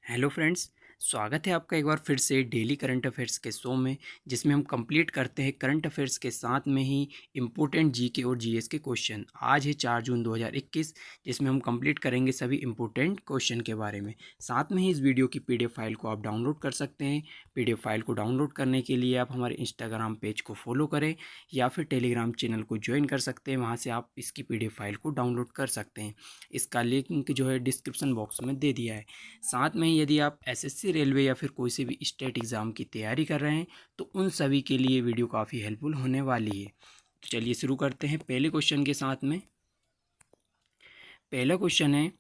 Hello friends. स्वागत है आपका एक बार फिर से डेली करंट अफेयर्स के शो में, जिसमें हम कंप्लीट करते हैं करंट अफेयर्स के साथ में ही इम्पोर्टेंट जीके और जीएस के क्वेश्चन। आज है 4 जून 2021, जिसमें हम कंप्लीट करेंगे सभी इम्पोर्टेंट क्वेश्चन के बारे में। साथ में ही इस वीडियो की पीडीएफ फाइल को आप डाउनलोड कर सकते हैं। पीडीएफ फाइल को डाउनलोड करने के लिए आप हमारे इंस्टाग्राम पेज को फॉलो करें या फिर टेलीग्राम चैनल को ज्वाइन कर सकते हैं। वहाँ से आप इसकी पीडीएफ फाइल को डाउनलोड कर सकते हैं। इसका लिंक जो है डिस्क्रिप्शन बॉक्स में दे दिया है। साथ में यदि आप एसएससी रेलवे या फिर कोई से भी स्टेट एग्ज़ाम की तैयारी कर रहे हैं तो उन सभी के लिए वीडियो काफ़ी हेल्पफुल होने वाली है। तो चलिए शुरू करते हैं पहले क्वेश्चन के साथ में। पहला क्वेश्चन है,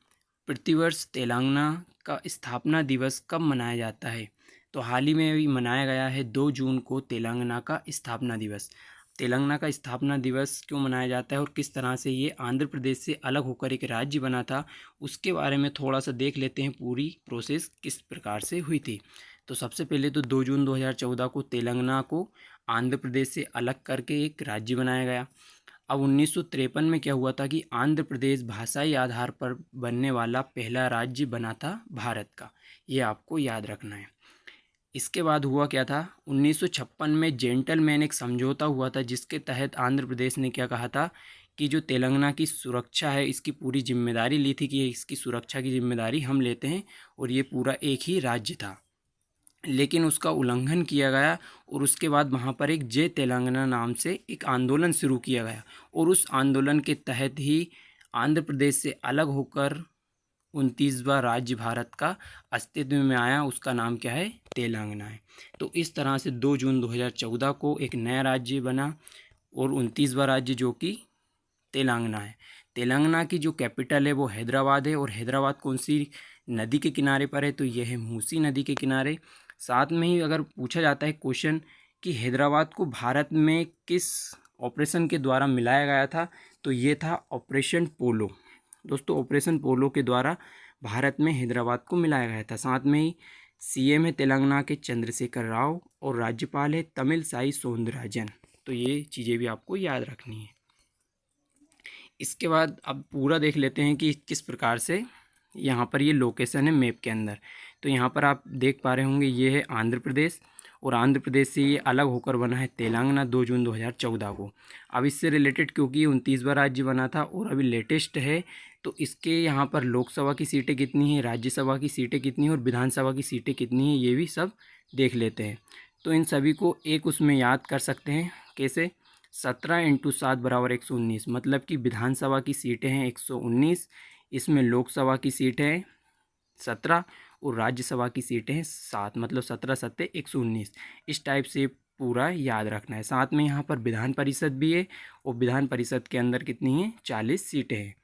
प्रतिवर्ष तेलंगाना का स्थापना दिवस कब मनाया जाता है? तो हाल ही में अभी मनाया गया है 2 जून को तेलंगाना का स्थापना दिवस। तेलंगाना का स्थापना दिवस क्यों मनाया जाता है और किस तरह से ये आंध्र प्रदेश से अलग होकर एक राज्य बना था, उसके बारे में थोड़ा सा देख लेते हैं। पूरी प्रोसेस किस प्रकार से हुई थी। तो सबसे पहले तो 2 जून 2014 को तेलंगाना को आंध्र प्रदेश से अलग करके एक राज्य बनाया गया। अब 1953 में क्या हुआ था कि आंध्र प्रदेश भाषाई आधार पर बनने वाला पहला राज्य बना था भारत का। ये आपको याद रखना है। इसके बाद हुआ क्या था, 1956 में जेंटलमैन एक समझौता हुआ था, जिसके तहत आंध्र प्रदेश ने क्या कहा था कि जो तेलंगाना की सुरक्षा है इसकी पूरी जिम्मेदारी ली थी कि इसकी सुरक्षा की जिम्मेदारी हम लेते हैं, और ये पूरा एक ही राज्य था। लेकिन उसका उल्लंघन किया गया और उसके बाद वहाँ पर एक जय तेलंगाना नाम से एक आंदोलन शुरू किया गया, और उस आंदोलन के तहत ही आंध्र प्रदेश से अलग होकर 29वां राज्य भारत का अस्तित्व में आया। उसका नाम क्या है? तेलंगाना है। तो इस तरह से 2 जून 2014 को एक नया राज्य बना और 29वां राज्य जो कि तेलंगाना है। तेलंगाना की जो कैपिटल है वो हैदराबाद है, और हैदराबाद कौन सी नदी के किनारे पर है? तो यह है मूसी नदी के किनारे। साथ में ही अगर पूछा जाता है क्वेश्चन कि हैदराबाद को भारत में किस ऑपरेशन के द्वारा मिलाया गया था, तो ये था ऑपरेशन पोलो। दोस्तों, ऑपरेशन पोलो के द्वारा भारत में हैदराबाद को मिलाया गया था। साथ में ही सीएम है तेलंगाना के चंद्रशेखर राव, और राज्यपाल है तमिलसाई सौंदरराजन। तो ये चीज़ें भी आपको याद रखनी है। इसके बाद अब पूरा देख लेते हैं कि किस प्रकार से यहाँ पर ये लोकेशन है मैप के अंदर। तो यहाँ पर आप देख पा रहे होंगे ये है आंध्र प्रदेश, और आंध्र प्रदेश से ये अलग होकर बना है तेलंगाना 2 जून 2014 को। अब इससे रिलेटेड क्योंकि ये 29वां राज्य बना था और अभी लेटेस्ट है, तो इसके यहाँ पर लोकसभा की सीटें कितनी हैं, राज्यसभा की सीटें कितनी हैं और विधानसभा की सीटें कितनी हैं, ये भी सब देख लेते हैं। तो इन सभी को एक उसमें याद कर सकते हैं। कैसे? 17 × 7 = 119, मतलब कि विधानसभा की सीटें हैं 119, इसमें लोकसभा की सीटें हैं 17 और राज्यसभा की सीटें हैं 7, मतलब 17 सत्ते 119। इस टाइप से पूरा याद रखना है। साथ में यहाँ पर विधान परिषद भी है, और विधान परिषद के अंदर कितनी है? 40 सीटें हैं।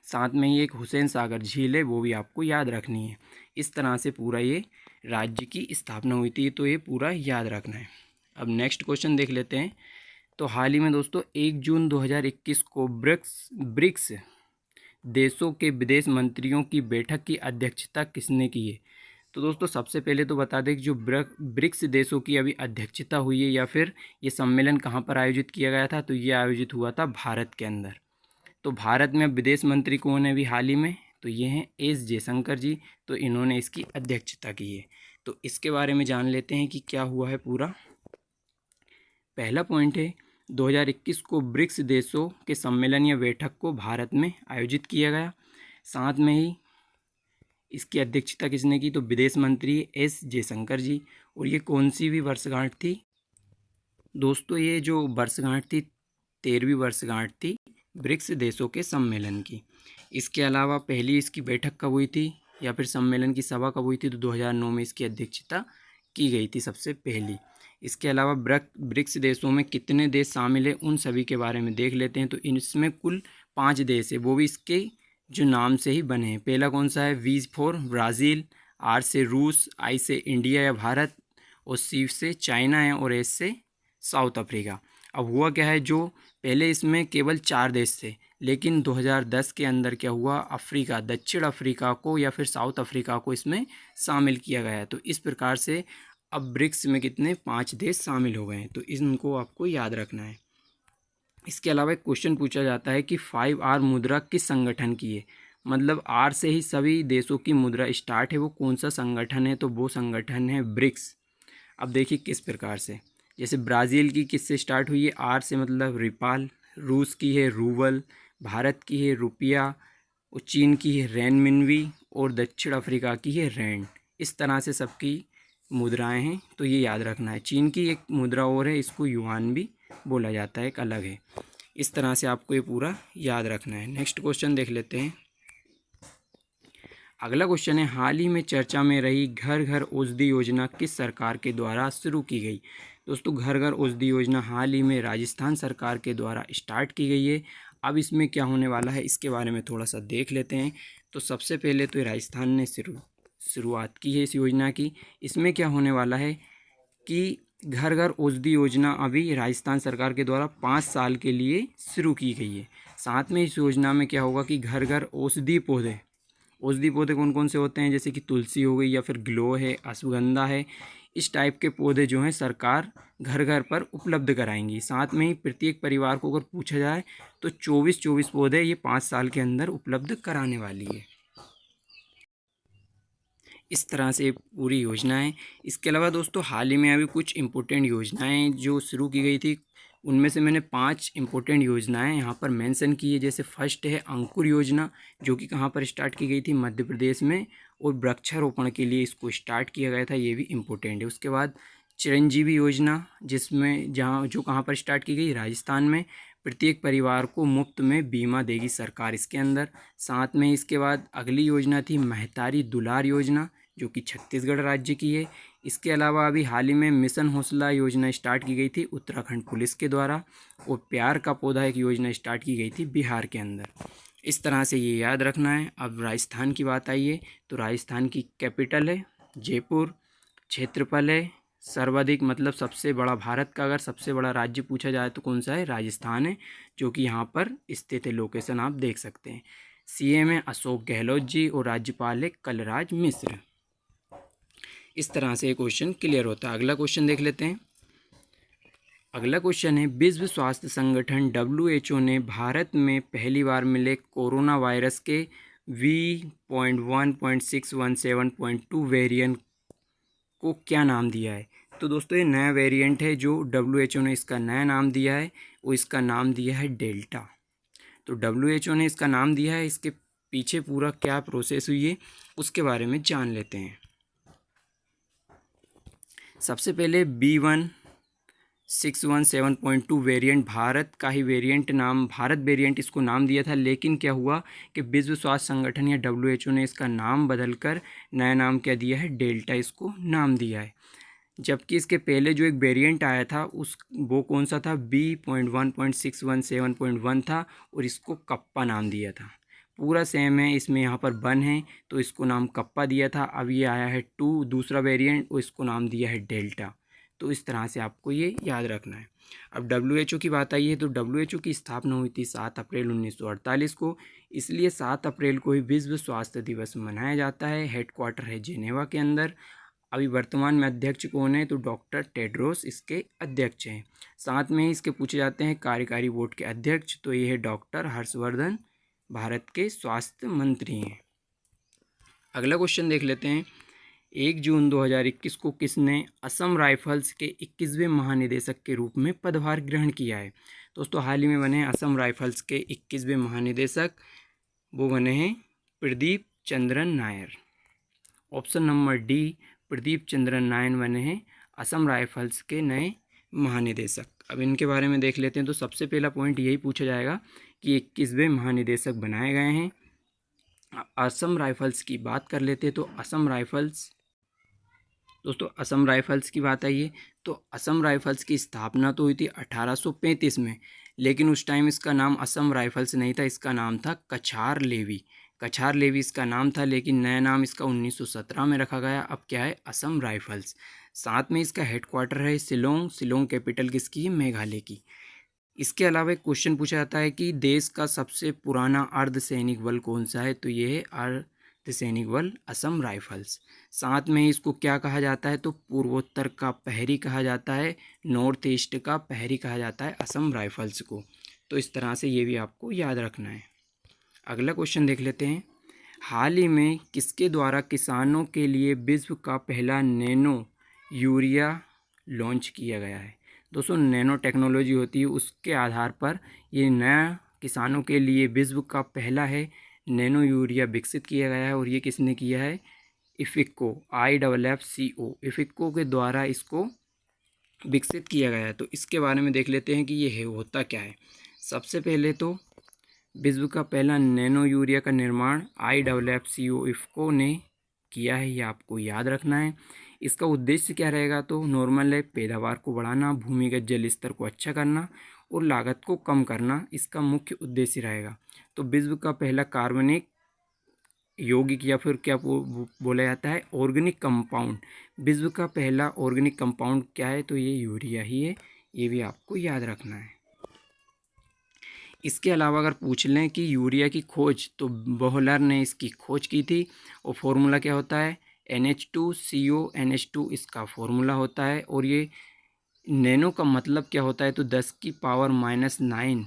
साथ में ही एक हुसैन सागर झील है, वो भी आपको याद रखनी है। इस तरह से पूरा ये राज्य की स्थापना हुई थी, तो ये पूरा याद रखना है। अब नेक्स्ट क्वेश्चन देख लेते हैं। तो हाल ही में दोस्तों 1 जून 2021 को ब्रिक्स देशों के विदेश मंत्रियों की बैठक की अध्यक्षता किसने की है? तो दोस्तों सबसे पहले तो बता दें कि जो ब्रिक्स देशों की अभी अध्यक्षता हुई है या फिर ये सम्मेलन कहाँ पर आयोजित किया गया था, तो ये आयोजित हुआ था भारत के अंदर। तो भारत में विदेश मंत्री कौन है अभी हाल ही में? तो ये हैं एस जयशंकर जी। तो इन्होंने इसकी अध्यक्षता की है। तो इसके बारे में जान लेते हैं कि क्या हुआ है पूरा। पहला पॉइंट है, 2021 को ब्रिक्स देशों के सम्मेलन या बैठक को भारत में आयोजित किया गया। साथ में ही इसकी अध्यक्षता किसने की? तो विदेश मंत्री एस जयशंकर जी। और ये कौन सी भी वर्षगांठ थी? दोस्तों ये जो वर्षगांठ थी 13वीं वर्षगांठ थी ब्रिक्स देशों के सम्मेलन की। इसके अलावा पहली इसकी बैठक कब हुई थी या फिर सम्मेलन की सभा कब हुई थी? तो 2009 में इसकी अध्यक्षता की गई थी सबसे पहली। इसके अलावा ब्रिक्स देशों में कितने देश शामिल हैं, उन सभी के बारे में देख लेते हैं। तो इसमें कुल 5 देश है, वो भी इसके जो नाम से ही बने हैं। पहला कौन सा है? वी फॉर ब्राज़ील, आर से रूस, आई से इंडिया या भारत, और सी से चाइना है, और एस से साउथ अफ्रीका। अब हुआ क्या है, जो पहले इसमें केवल 4 देश थे, लेकिन 2010 के अंदर क्या हुआ, अफ्रीका, दक्षिण अफ्रीका को या फिर साउथ अफ्रीका को इसमें शामिल किया गया है। तो इस प्रकार से अब ब्रिक्स में कितने 5 देश शामिल हो गए हैं। तो इनको आपको याद रखना है। इसके अलावा एक क्वेश्चन पूछा जाता है कि 5R मुद्रा किस संगठन की है? मतलब आर से ही सभी देशों की मुद्रा स्टार्ट है। वो कौन सा संगठन है? तो वो संगठन है ब्रिक्स। अब देखिए किस प्रकार से, जैसे ब्राज़ील की किससे स्टार्ट हुई है? आर से, मतलब रिपाल। रूस की है रूबल, भारत की है रुपया, और चीन की है रेनमिनवी, और दक्षिण अफ्रीका की है रैंड। इस तरह से सबकी मुद्राएं हैं, तो ये याद रखना है। चीन की एक मुद्रा और है, इसको युआन भी बोला जाता है, एक अलग है। इस तरह से आपको ये पूरा याद रखना है। नेक्स्ट क्वेश्चन देख लेते हैं। अगला क्वेश्चन है, हाल ही में चर्चा में रही घर घर औषधि योजना किस सरकार के द्वारा शुरू की गई? दोस्तों, घर घर औषधि योजना हाल ही में राजस्थान सरकार के द्वारा स्टार्ट की गई है। अब इसमें क्या होने वाला है, इसके बारे में थोड़ा सा देख लेते हैं। तो सबसे पहले तो राजस्थान ने शुरुआत की है इस योजना की। इसमें क्या होने वाला है कि घर घर औषधि योजना अभी राजस्थान सरकार के द्वारा 5 साल के लिए शुरू की गई है। साथ में इस योजना में क्या होगा कि घर घर औषधि पौधे कौन कौन से होते हैं, जैसे कि तुलसी हो गई, या फिर ग्लो है, अश्वगंधा है, इस टाइप के पौधे जो हैं सरकार घर घर पर उपलब्ध कराएंगी। साथ में ही प्रत्येक परिवार को अगर पूछा जाए तो 24 पौधे ये 5 साल के अंदर उपलब्ध कराने वाली है। इस तरह से पूरी योजना है। इसके अलावा दोस्तों, हाल ही में अभी कुछ इम्पोर्टेंट योजनाएं जो शुरू की गई थी, उनमें से मैंने 5 इम्पोर्टेंट योजनाएं यहाँ पर मेंशन की है। जैसे फर्स्ट है अंकुर योजना, जो कि कहाँ पर स्टार्ट की गई थी? मध्य प्रदेश में, और वृक्षारोपण के लिए इसको स्टार्ट किया गया था, ये भी इम्पोर्टेंट है। उसके बाद चिरंजीवी योजना, जिसमें जो कहाँ पर स्टार्ट की गई? राजस्थान में। प्रत्येक परिवार को मुफ्त में बीमा देगी सरकार इसके अंदर। साथ में इसके बाद अगली योजना थी महतारी दुलार योजना, जो कि छत्तीसगढ़ राज्य की है। इसके अलावा अभी हाल ही में मिशन हौसला योजना स्टार्ट की गई थी उत्तराखंड पुलिस के द्वारा, और प्यार का पौधा एक योजना स्टार्ट की गई थी बिहार के अंदर। इस तरह से ये याद रखना है। अब राजस्थान की बात आई है, तो राजस्थान की कैपिटल है जयपुर, क्षेत्रफल है सर्वाधिक, मतलब सबसे बड़ा, भारत का अगर सबसे बड़ा राज्य पूछा जाए तो कौन सा है? राजस्थान है, जो कि यहाँ पर स्थित है। लोकेशन आप देख सकते हैं। सीएम है अशोक गहलोत जी, और राज्यपाल है कलराज मिश्र। इस तरह से ये क्वेश्चन क्लियर होता है। अगला क्वेश्चन देख लेते हैं। अगला क्वेश्चन है, विश्व स्वास्थ्य संगठन WHO ने भारत में पहली बार मिले कोरोना वायरस के V.1.617.2 वेरिएंट को क्या नाम दिया है? तो दोस्तों, ये नया वेरिएंट है जो WHO ने इसका नया नाम दिया है, वो इसका नाम दिया है डेल्टा। तो WHO ने इसका नाम दिया है, इसके पीछे पूरा क्या प्रोसेस हुई है उसके बारे में जान लेते हैं। सबसे पहले B.1.617.2 वेरिएंट भारत का ही वेरिएंट, नाम भारत वेरिएंट इसको नाम दिया था। लेकिन क्या हुआ कि विश्व स्वास्थ्य संगठन या WHO ने इसका नाम बदलकर नया नाम क्या दिया है? डेल्टा इसको नाम दिया है। जबकि इसके पहले जो एक वेरिएंट आया था वो कौन सा था? B.1.617.1 था, और इसको कप्पा नाम दिया था। पूरा सेम है, इसमें यहाँ पर 1 है तो इसको नाम कप्पा दिया था। अब ये आया है 2 दूसरा वेरिएंट, और इसको नाम दिया है डेल्टा। तो इस तरह से आपको ये याद रखना है। अब WHO की बात आई है, तो WHO की स्थापना हुई थी 7 अप्रैल 1948 को। इसलिए 7 अप्रैल को ही विश्व स्वास्थ्य दिवस मनाया जाता है। हेडक्वार्टर है जेनेवा के अंदर। अभी वर्तमान में अध्यक्ष कौन है? तो डॉक्टर टेड्रोस इसके अध्यक्ष हैं। साथ में ही इसके पूछे जाते हैं कार्यकारी बोर्ड के अध्यक्ष, तो ये है डॉक्टर हर्षवर्धन, भारत के स्वास्थ्य मंत्री हैं। अगला क्वेश्चन देख लेते हैं। 1 जून 2021 को किसने असम राइफल्स के 21वें महानिदेशक के रूप में पदभार ग्रहण किया है? दोस्तों, हाल ही में बने असम राइफल्स के 21वें महानिदेशक, वो बने हैं Pradeep Chandran Nair. Option number D, Pradeep Chandran Nair बने हैं असम राइफल्स के नए महानिदेशक। अब इनके बारे में देख लेते हैं। तो सबसे पहला पॉइंट यही पूछा जाएगा कि 21वें महानिदेशक बनाए गए हैं। असम राइफल्स की बात कर लेते हैं। तो असम राइफल्स, दोस्तों असम राइफल्स की बात आई है, तो असम राइफल्स की स्थापना तो हुई थी 1835 में, लेकिन उस टाइम इसका नाम असम राइफल्स नहीं था, इसका नाम था कछार लेवी। कछार लेवी इसका नाम था, लेकिन नया नाम इसका 1917 में रखा गया। अब क्या है? असम राइफल्स। साथ में इसका हेडक्वार्टर है शिलोंग। शिलोंग कैपिटल किसकी है? मेघालय की। इसके अलावा एक क्वेश्चन पूछा जाता है कि देश का सबसे पुराना अर्धसैनिक बल कौन सा है? तो ये है अर्धसैनिक बल असम राइफल्स। साथ में इसको क्या कहा जाता है? तो पूर्वोत्तर का प्रहरी कहा जाता है, नॉर्थ ईस्ट का प्रहरी कहा जाता है असम राइफल्स को। तो इस तरह से ये भी आपको याद रखना है। अगला क्वेश्चन देख लेते हैं। हाल ही में किसके द्वारा किसानों के लिए विश्व का पहला नैनो यूरिया लॉन्च किया गया है? दोस्तों, नैनो टेक्नोलॉजी होती है, उसके आधार पर ये नया किसानों के लिए विश्व का पहला है नैनो यूरिया विकसित किया गया है। और ये किसने किया है? इफिको, IFFCO, इफिको के द्वारा इसको विकसित किया गया है। तो इसके बारे में देख लेते हैं कि ये है होता क्या है। सबसे पहले तो विश्व का पहला नैनो यूरिया का निर्माण IFFCO इफको ने किया है, ये आपको याद रखना है। इसका उद्देश्य क्या रहेगा? तो नॉर्मल है, पैदावार को बढ़ाना, भूमिगत जल स्तर को अच्छा करना और लागत को कम करना इसका मुख्य उद्देश्य रहेगा। तो विश्व का पहला कार्बनिक यौगिक या फिर क्या बोला जाता है, ऑर्गेनिक कंपाउंड, विश्व का पहला ऑर्गेनिक कंपाउंड क्या है? तो ये यूरिया ही है, ये भी आपको याद रखना है। इसके अलावा अगर पूछ लें कि यूरिया की खोज, तो बोहलर ने इसकी खोज की थी। और फॉर्मूला क्या होता है? NH2CO NH2 इसका फॉर्मूला होता है। और ये नैनो का मतलब क्या होता है? तो 10⁻⁹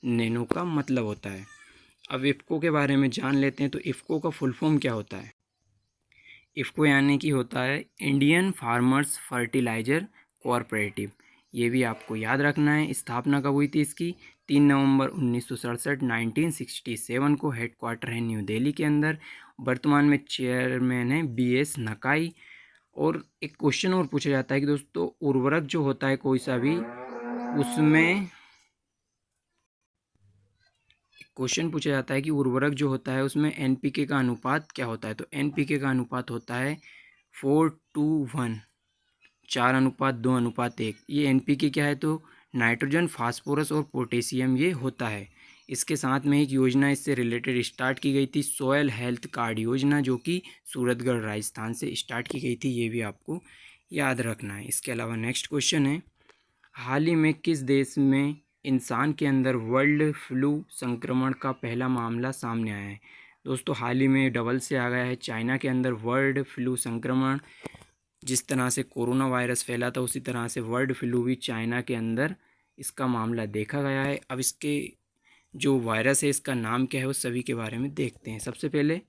नैनो का मतलब होता है। अब इफ़को के बारे में जान लेते हैं। तो इफ़को का फुल फॉर्म क्या होता है? इफ़को यानी कि होता है इंडियन फार्मर्स फर्टिलाइजर कोऑपरेटिव, ये भी आपको याद रखना है। स्थापना कब हुई थी इसकी? 3 नवंबर 1967 1967 को। हेडक्वार्टर है न्यू दिल्ली के अंदर। वर्तमान में चेयरमैन है BS नकाई। और एक क्वेश्चन और पूछा जाता है कि दोस्तों, उर्वरक जो होता है कोई सा भी, उसमें क्वेश्चन पूछा जाता है कि उर्वरक जो होता है उसमें NPK का अनुपात क्या होता है? तो NPK का अनुपात होता है 4:1, 4:2:1। ये NPK क्या है? तो नाइट्रोजन, फास्फोरस और पोटेशियम ये होता है। इसके साथ में एक योजना इससे रिलेटेड स्टार्ट की गई थी, सॉयल हेल्थ कार्ड योजना, जो कि सूरतगढ़ राजस्थान से स्टार्ट की गई थी, ये भी आपको याद रखना है। इसके अलावा नेक्स्ट क्वेश्चन है, हाल ही में किस देश में इंसान के अंदर वर्ल्ड फ्लू संक्रमण का पहला मामला सामने आया है? दोस्तों, हाल ही में डबल से आ गया है, चाइना के अंदर वर्ल्ड फ्लू संक्रमण। जिस तरह से कोरोना वायरस फैला था उसी तरह से वर्ल्ड फ्लू भी चाइना के अंदर इसका मामला देखा गया है। अब इसके जो वायरस है इसका नाम क्या है वो सभी के बारे में देखते हैं। सबसे पहले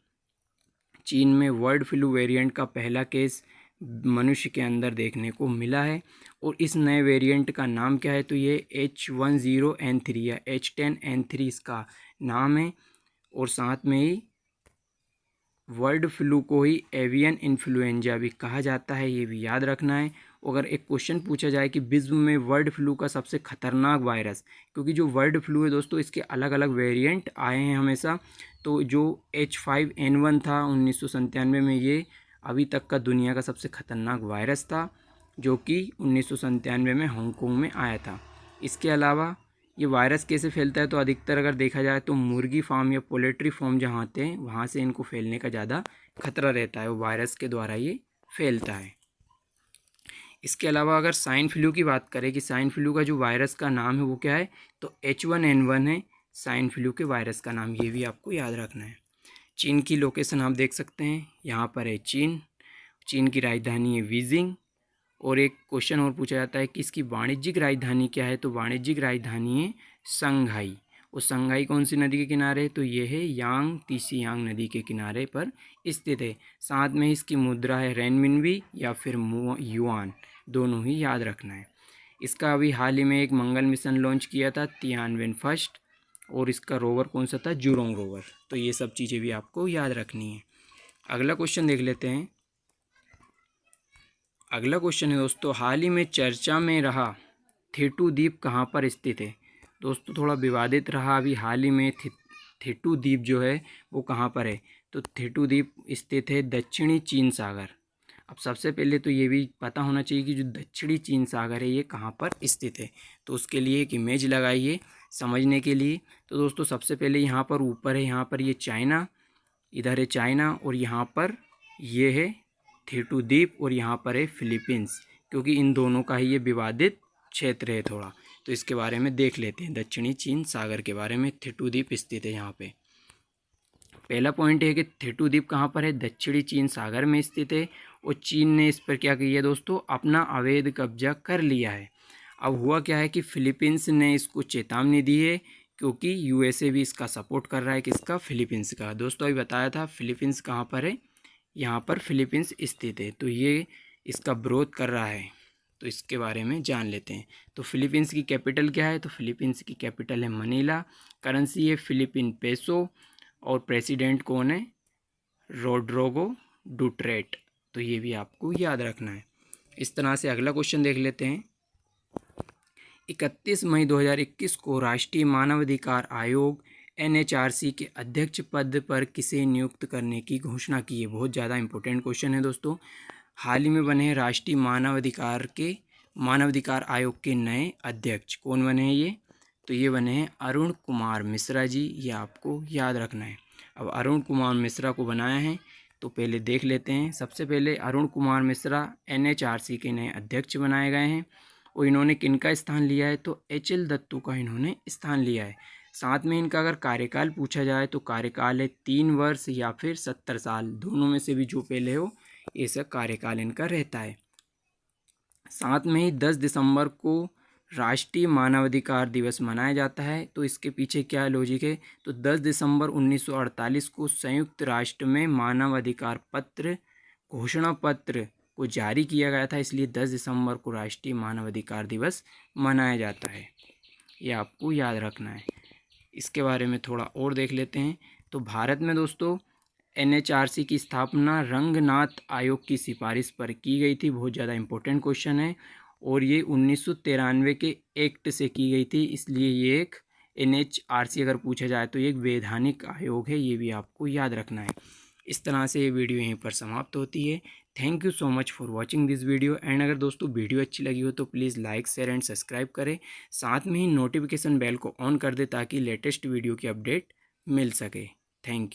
चीन में वर्ल्ड फ्लू वेरिएंट का पहला केस मनुष्य के अंदर देखने को मिला है। और इस नए वेरिएंट का नाम क्या है? तो ये H10N3 या H10N3 इसका नाम है। और साथ में ही वर्ल्ड फ्लू को ही एवियन इन्फ्लुएंजा भी कहा जाता है, ये भी याद रखना है। अगर एक क्वेश्चन पूछा जाए कि विश्व में वर्ल्ड फ्लू का सबसे खतरनाक वायरस, क्योंकि जो वर्ल्ड फ्लू है दोस्तों इसके अलग अलग वेरिएंट आए हैं हमेशा। तो जो H5N1 था 1997 में, ये अभी तक का दुनिया का सबसे खतरनाक वायरस था, जो कि 1997 में हांगकांग में आया था। इसके अलावा ये वायरस कैसे फैलता है? तो अधिकतर अगर देखा जाए तो मुर्गी फार्म या पोल्ट्री फार्म जहाँ होते हैं वहाँ से इनको फैलने का ज़्यादा खतरा रहता है, वो वायरस के द्वारा ये फैलता है। इसके अलावा अगर स्वाइन फ्लू की बात करें कि स्वाइन फ्लू का जो वायरस का नाम है वो क्या है? तो H1N1 है स्वाइन फ्लू के वायरस का नाम, ये भी आपको याद रखना है। चीन की लोकेशन आप देख सकते हैं, यहाँ पर है चीन। चीन की राजधानी है बीजिंग। और एक क्वेश्चन और पूछा जाता है कि इसकी वाणिज्यिक राजधानी क्या है? तो वाणिज्यिक राजधानी है शंघाई। और शंघाई कौन सी नदी के किनारे है? तो ये है यांग तीसी यांग नदी के किनारे पर स्थित है। साथ में इसकी मुद्रा है रेनमिनबी या फिर युआन, दोनों ही याद रखना है। इसका अभी हाल ही में एक मंगल मिशन लॉन्च किया था, तियानवेन फर्स्ट। और इसका रोवर कौन सा था? Zhurong rover. तो ये सब चीज़ें भी आपको याद रखनी है। अगला क्वेश्चन देख लेते हैं। अगला क्वेश्चन है दोस्तों, हाल ही में चर्चा में रहा थेटू द्वीप कहाँ पर स्थित है? दोस्तों, थोड़ा विवादित रहा अभी हाल ही में थेटू द्वीप जो है वो कहाँ पर है? तो थेटू द्वीप स्थित है दक्षिणी चीन सागर। अब सबसे पहले तो ये भी पता होना चाहिए कि जो दक्षिणी चीन सागर है ये कहाँ पर स्थित है। तो उसके लिए एक इमेज लगाइए समझने के लिए। तो दोस्तों, सबसे पहले यहाँ पर ऊपर है, यहाँ पर ये चाइना, इधर है चाइना, और यहाँ पर ये है थेटू द्वीप, और यहाँ पर है फिलीपींस, क्योंकि इन दोनों का ही ये विवादित क्षेत्र है थोड़ा। तो इसके बारे में देख लेते हैं, दक्षिणी चीन सागर के बारे में। थेटू द्वीप स्थित है यहाँ पे। पहला पॉइंट है कि थेटू द्वीप कहाँ पर है? दक्षिणी चीन सागर में स्थित है। और चीन ने इस पर क्या किया दोस्तों? अपना अवैध कब्जा कर लिया है। अब हुआ क्या है कि फिलीपींस ने इसको चेतावनी दी है क्योंकि यूएसए भी इसका सपोर्ट कर रहा है, किसका, फिलीपींस का। दोस्तों अभी बताया था फिलीपींस कहाँ पर है, यहाँ पर फिलीपींस स्थित है, तो ये इसका विरोध कर रहा है, तो इसके बारे में जान लेते हैं। तो फिलीपींस की कैपिटल क्या है, तो फिलीपींस की कैपिटल है मनीला, करेंसी है फिलीपीन पेसो, और प्रेसिडेंट कौन है, रोड्रिगो डुटेर्टे। तो ये भी आपको याद रखना है। इस तरह से अगला क्वेश्चन देख लेते हैं। 31 मई 2021 को राष्ट्रीय मानवाधिकार आयोग NHRC के अध्यक्ष पद पर किसे नियुक्त करने की घोषणा की है। बहुत ज़्यादा इंपॉर्टेंट क्वेश्चन है दोस्तों। हाल ही में बने हैं राष्ट्रीय मानवाधिकार आयोग के नए अध्यक्ष। कौन बने हैं ये, तो ये बने हैं अरुण कुमार मिश्रा जी। ये आपको याद रखना है। अब अरुण कुमार मिश्रा को बनाया है, तो पहले देख लेते हैं। सबसे पहले अरुण कुमार मिश्रा NHRC के नए अध्यक्ष बनाए गए हैं, और इन्होंने किनका स्थान लिया है, तो HL दत्तू का इन्होंने स्थान लिया है। साथ में इनका अगर कार्यकाल पूछा जाए तो कार्यकाल है 3 वर्ष या फिर 70 साल, दोनों में से भी जो पहले हो ये सब कार्यकाल इनका रहता है। साथ में ही 10 दिसंबर को राष्ट्रीय मानवाधिकार दिवस मनाया जाता है। तो इसके पीछे क्या लॉजिक है, तो 10 दिसंबर 1948 को संयुक्त राष्ट्र में मानवाधिकार पत्र घोषणा पत्र को जारी किया गया था, इसलिए 10 दिसंबर को राष्ट्रीय मानवाधिकार दिवस मनाया जाता है। ये आपको याद रखना है। इसके बारे में थोड़ा और देख लेते हैं। तो भारत में दोस्तों NHRC की स्थापना रंगनाथ आयोग की सिफारिश पर की गई थी। बहुत ज़्यादा इंपॉर्टेंट क्वेश्चन है, और ये 1993 के एक्ट से की गई थी, इसलिए ये एक NHRC अगर पूछा जाए तो ये एक वैधानिक आयोग है। ये भी आपको याद रखना है। इस तरह से ये वीडियो यहीं पर समाप्त होती है। Thank you so much for watching this video. And अगर दोस्तों वीडियो अच्छी लगी हो तो please like share and subscribe करें। साथ में ही नोटिफिकेशन बेल को ऑन कर दें ताकि लेटेस्ट वीडियो की अपडेट मिल सके। Thank you.